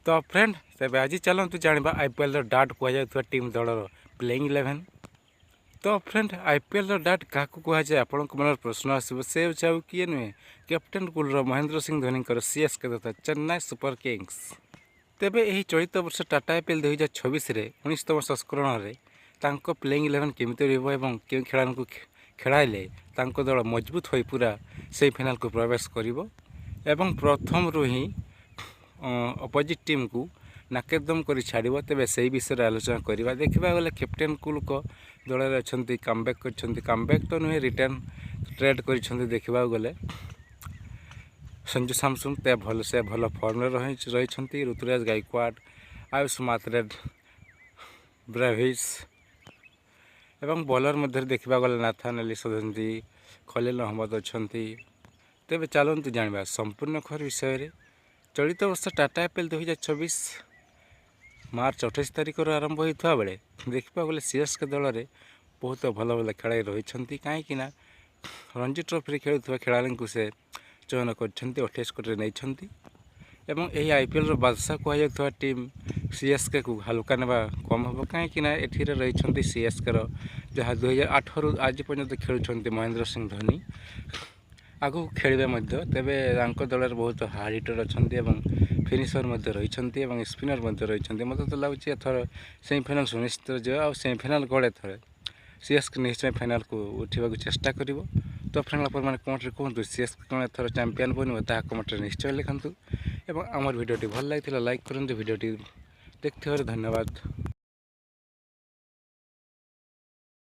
तो फ्रेंड तेरे आज चलतु जाना आईपीएल डाट कहुआ टीम दलर प्लेइंग 11। तो फ्रेंड आईपीएल डाट क्या कहुए आपण मन प्रश्न आसो से हूँ किए नुहे captain cooler Mahendra Singh Dhoni CSK तथा चेन्नई सुपर किंग्स। तेबे यही चलित वर्ष टाटा आईपीएल 2026 19तम संस्करण में प्लेइंग 11 केमिति रही क्यों खेलाड़ी को खेलाइले दल मजबूत हो पूरा सेमिफाइनाल को प्रवेश कर प्रथम रू ही अपोजिट टीम को नाकेदम कर छाड़ तेज से विषय आलोचना करवा। देखा गले कैप्टेन कुल को दल में अच्छा कमबैक तो नुहे रिटर्न ट्रेड कर देखा गले संजू सैमसन ते भल से भल फॉर्म रही ऋतुराज गायकवाड़ आयुष मात्रे ब्रेविस एवं बॉलर मध्य देखा गले नाथान एलिस खलील अहमद अच्छा। तेज चलतु जाना संपूर्ण खबर विषय। चलित वर्ष टाटा आईपीएल 2026 मार्च 28 तारिख आरंभ होता बेले देखा गले सीएसके दल में बहुत भल भल खेलाड़ी रही कहीं रणजी ट्रॉफी खेलुवा खेलाड़ी को से चयन कर 28 कोटी नहीं यही आईपीएल बादशाह कहुआ टीम सीएसके को हल्का नेबा कम हम कहीं एठी रही सीएसके जहाँ 2008 रु आज पर्यंत खेलुंट महेंद्र सिंह धोनी आगु खेलिबे तेबे दल बहुत हार्ड हिटर अच्छा फिनिशर रही स्पिनर रही मत तो लगुच एथर सेमिफाइनाल सुनिश्चित जो सेमिफाइनाल गले थरे सीएसके निश्चय फाइनाल को उठा चेष्टा कर। तो फ्रेंड मैंने कमेंट कहतु सीएसके कौन एथर चैंपियन बनब ता कमेंट निश्चय लिखु। आम भिडियोटी भल लगी लाइक करूँ भिडियोटी देखते धन्यवाद।